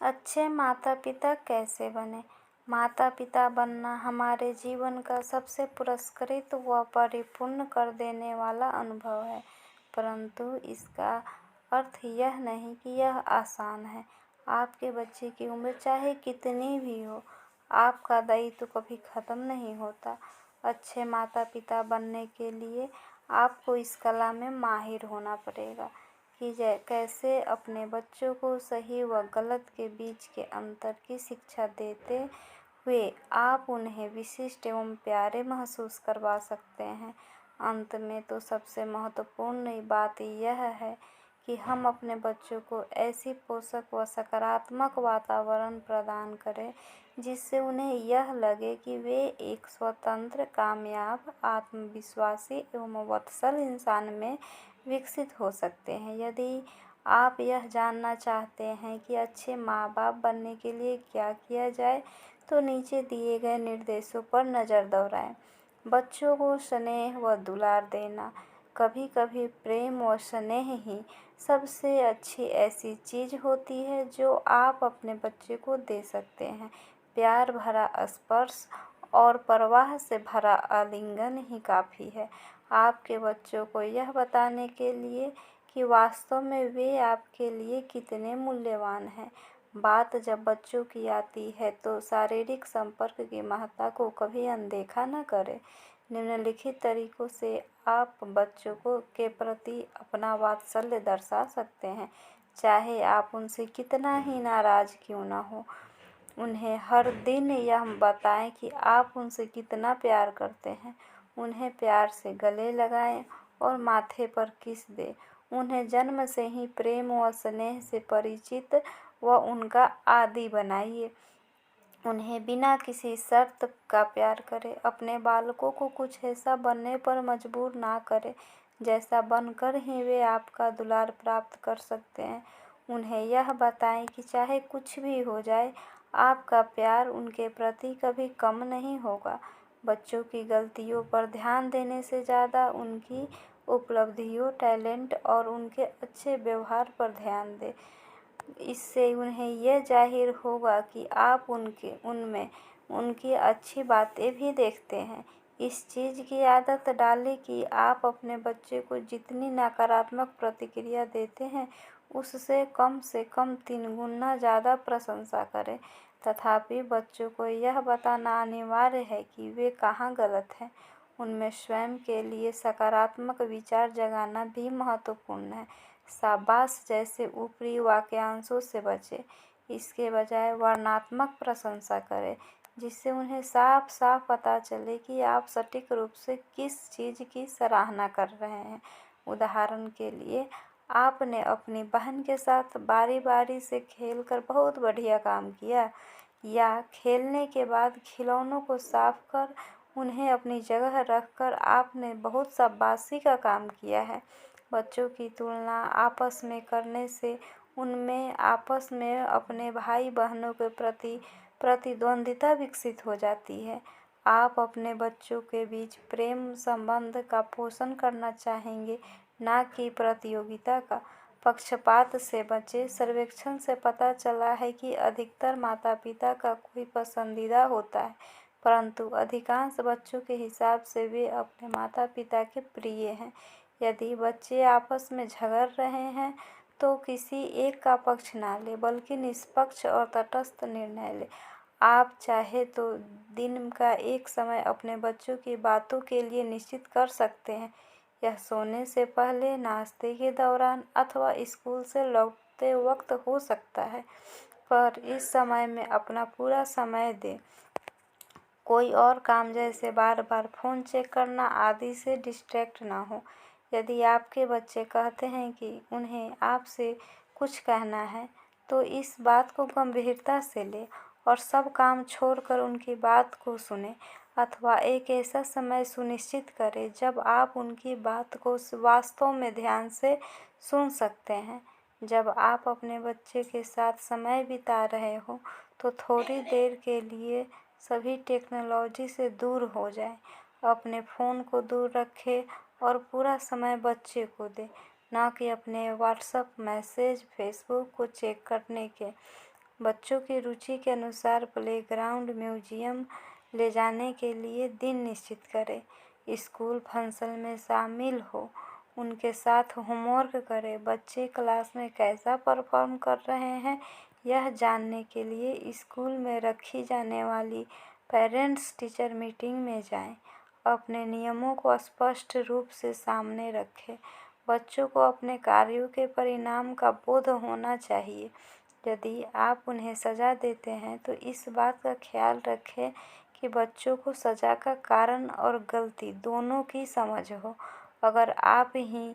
अच्छे माता पिता कैसे बने। माता पिता बनना हमारे जीवन का सबसे पुरस्कृत व परिपूर्ण कर देने वाला अनुभव है, परंतु इसका अर्थ यह नहीं कि यह आसान है। आपके बच्चे की उम्र चाहे कितनी भी हो, आपका दायित्व कभी खत्म नहीं होता। अच्छे माता पिता बनने के लिए आपको इस कला में माहिर होना पड़ेगा कि कैसे अपने बच्चों को सही व गलत के बीच के अंतर की शिक्षा देते हुए आप उन्हें विशिष्ट एवं प्यारे महसूस करवा सकते हैं। अंत में तो सबसे महत्वपूर्ण बात यह है कि हम अपने बच्चों को ऐसी पोषक व सकारात्मक वातावरण प्रदान करें जिससे उन्हें यह लगे कि वे एक स्वतंत्र, कामयाब, आत्मविश्वासी एवं वत्सल इंसान में विकसित हो सकते हैं। यदि आप यह जानना चाहते हैं कि अच्छे माँ बाप बनने के लिए क्या किया जाए, तो नीचे दिए गए निर्देशों पर नज़र दोहराएं। बच्चों को स्नेह व दुलार देना। कभी कभी प्रेम व स्नेह ही सबसे अच्छी ऐसी चीज़ होती है जो आप अपने बच्चे को दे सकते हैं। प्यार भरा स्पर्श और परवाह से भरा आलिंगन ही काफ़ी है आपके बच्चों को यह बताने के लिए कि वास्तव में वे आपके लिए कितने मूल्यवान हैं। बात जब बच्चों की आती है तो शारीरिक संपर्क की महत्ता को कभी अनदेखा न करें। निम्नलिखित तरीकों से आप बच्चों को के प्रति अपना वात्सल्य दर्शा सकते हैं, चाहे आप उनसे कितना ही नाराज़ क्यों न हो। उन्हें हर दिन यह बताएं कि आप उनसे कितना प्यार करते हैं। उन्हें प्यार से गले लगाएं और माथे पर किस दें। उन्हें जन्म से ही प्रेम व स्नेह से परिचित व उनका आदी बनाइए। उन्हें बिना किसी शर्त का प्यार करें। अपने बालकों को कुछ ऐसा बनने पर मजबूर ना करें जैसा बनकर ही वे आपका दुलार प्राप्त कर सकते हैं। उन्हें यह बताएं कि चाहे कुछ भी हो जाए, आपका प्यार उनके प्रति कभी कम नहीं होगा। बच्चों की गलतियों पर ध्यान देने से ज़्यादा उनकी उपलब्धियों, टैलेंट और उनके अच्छे व्यवहार पर ध्यान दें। इससे उन्हें यह जाहिर होगा कि आप उनमें उनकी अच्छी बातें भी देखते हैं। इस चीज़ की आदत डालें कि आप अपने बच्चे को जितनी नकारात्मक प्रतिक्रिया देते हैं, उससे कम से कम 3 गुना ज़्यादा प्रशंसा करें। तथापि बच्चों को यह बताना अनिवार्य है कि वे कहाँ गलत हैं। उनमें स्वयं के लिए सकारात्मक विचार जगाना भी महत्वपूर्ण है। शाबाश जैसे ऊपरी वाक्यांशों से बचें। इसके बजाय वर्णनात्मक प्रशंसा करें, जिससे उन्हें साफ साफ पता चले कि आप सटीक रूप से किस चीज़ की सराहना कर रहे हैं। उदाहरण के लिए, आपने अपनी बहन के साथ बारी बारी से खेलकर बहुत बढ़िया काम किया, या खेलने के बाद खिलौनों को साफ कर उन्हें अपनी जगह रखकर आपने बहुत शाबाशी का काम किया है। बच्चों की तुलना आपस में करने से उनमें आपस में अपने भाई बहनों के प्रति प्रतिद्वंद्विता विकसित हो जाती है। आप अपने बच्चों के बीच प्रेम संबंध का पोषण करना चाहेंगे, ना कि प्रतियोगिता का। पक्षपात से बचें। सर्वेक्षण से पता चला है कि अधिकतर माता पिता का कोई पसंदीदा होता है, परंतु अधिकांश बच्चों के हिसाब से वे अपने माता पिता के प्रिय हैं। यदि बच्चे आपस में झगड़ रहे हैं तो किसी एक का पक्ष ना लें, बल्कि निष्पक्ष और तटस्थ निर्णय लें। आप चाहे तो दिन का एक समय अपने बच्चों की बातों के लिए निश्चित कर सकते हैं। यह सोने से पहले, नाश्ते के दौरान अथवा स्कूल से लौटते वक्त हो सकता है, पर इस समय में अपना पूरा समय दें। कोई और काम जैसे बार बार फ़ोन चेक करना आदि से डिस्ट्रैक्ट ना हो। यदि आपके बच्चे कहते हैं कि उन्हें आपसे कुछ कहना है, तो इस बात को गंभीरता से लें और सब काम छोड़कर उनकी बात को सुनें, अथवा एक ऐसा समय सुनिश्चित करें जब आप उनकी बात को वास्तव में ध्यान से सुन सकते हैं। जब आप अपने बच्चे के साथ समय बिता रहे हो, तो थोड़ी देर के लिए सभी टेक्नोलॉजी से दूर हो जाएं। अपने फ़ोन को दूर रखें और पूरा समय बच्चे को दें, ना कि अपने व्हाट्सएप मैसेज, फेसबुक को चेक करने के। बच्चों की रुचि के अनुसार प्लेग्राउंड, म्यूजियम ले जाने के लिए दिन निश्चित करें। स्कूल फंक्शन में शामिल हो, उनके साथ होमवर्क करें। बच्चे क्लास में कैसा परफॉर्म कर रहे हैं यह जानने के लिए स्कूल में रखी जाने वाली पेरेंट्स टीचर मीटिंग में जाएं। अपने नियमों को स्पष्ट रूप से सामने रखें। बच्चों को अपने कार्यों के परिणाम का बोध होना चाहिए। यदि आप उन्हें सजा देते हैं तो इस बात का ख्याल रखें कि बच्चों को सजा का कारण और गलती दोनों की समझ हो। अगर आप ही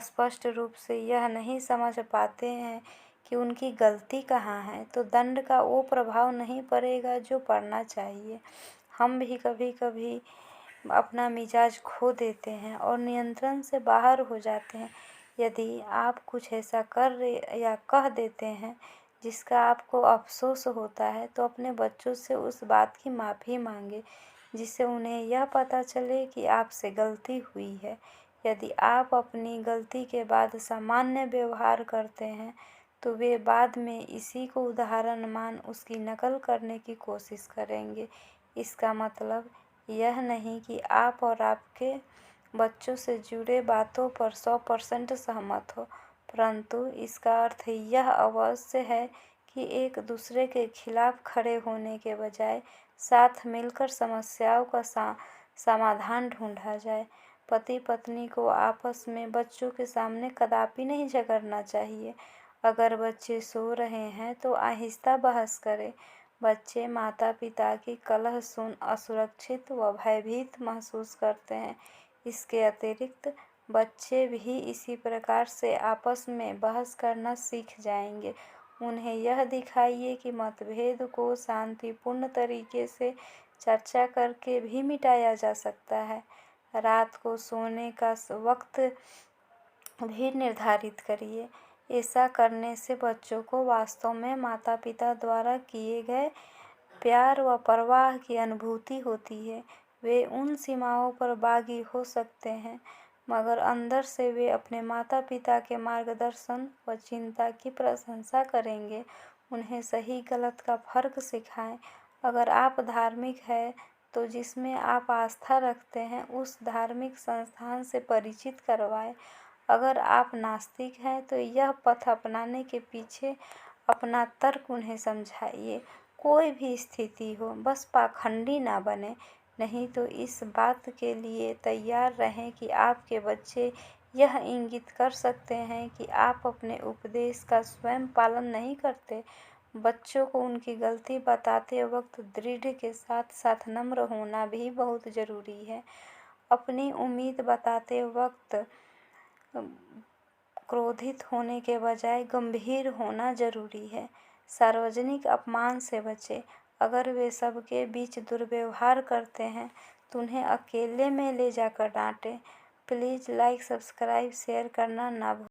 स्पष्ट रूप से यह नहीं समझ पाते हैं कि उनकी गलती कहाँ है, तो दंड का वो प्रभाव नहीं पड़ेगा जो पड़ना चाहिए। हम भी कभी कभी अपना मिजाज खो देते हैं और नियंत्रण से बाहर हो जाते हैं। यदि आप कुछ ऐसा कर या कह देते हैं जिसका आपको अफसोस होता है, तो अपने बच्चों से उस बात की माफ़ी मांगे, जिससे उन्हें यह पता चले कि आपसे गलती हुई है। यदि आप अपनी गलती के बाद सामान्य व्यवहार करते हैं, तो वे बाद में इसी को उदाहरण मान उसकी नकल करने की कोशिश करेंगे। इसका मतलब यह नहीं कि आप और आपके बच्चों से जुड़े बातों पर 100% सहमत हो, परंतु इसका अर्थ यह अवश्य है कि एक दूसरे के खिलाफ खड़े होने के बजाय साथ मिलकर समस्याओं का समाधान ढूंढा जाए। पति पत्नी को आपस में बच्चों के सामने कदापि नहीं झगड़ना चाहिए। अगर बच्चे सो रहे हैं तो आहिस्ता बहस करें। बच्चे माता पिता की कलह सुन असुरक्षित व भयभीत महसूस करते हैं। इसके अतिरिक्त बच्चे भी इसी प्रकार से आपस में बहस करना सीख जाएंगे। उन्हें यह दिखाइए कि मतभेद को शांतिपूर्ण तरीके से चर्चा करके भी मिटाया जा सकता है। रात को सोने का वक्त भी निर्धारित करिए। ऐसा करने से बच्चों को वास्तव में माता पिता द्वारा किए गए प्यार व परवाह की अनुभूति होती है। वे उन सीमाओं पर बागी हो सकते हैं, मगर अंदर से वे अपने माता पिता के मार्गदर्शन व चिंता की प्रशंसा करेंगे। उन्हें सही गलत का फर्क सिखाएं। अगर आप धार्मिक हैं तो जिसमें आप आस्था रखते हैं उस धार्मिक संस्थान से परिचित करवाएं। अगर आप नास्तिक हैं तो यह पथ अपनाने के पीछे अपना तर्क उन्हें समझाइए। कोई भी स्थिति हो, बस पाखंडी ना बने, नहीं तो इस बात के लिए तैयार रहें कि आपके बच्चे यह इंगित कर सकते हैं कि आप अपने उपदेश का स्वयं पालन नहीं करते। बच्चों को उनकी गलती बताते वक्त दृढ़ के साथ साथ नम्र होना भी बहुत ज़रूरी है। अपनी उम्मीद बताते वक्त क्रोधित होने के बजाय गंभीर होना जरूरी है। सार्वजनिक अपमान से बचें। अगर वे सबके बीच दुर्व्यवहार करते हैं तो उन्हें अकेले में ले जाकर डांटें। प्लीज़ लाइक, सब्सक्राइब, शेयर करना ना भूलें।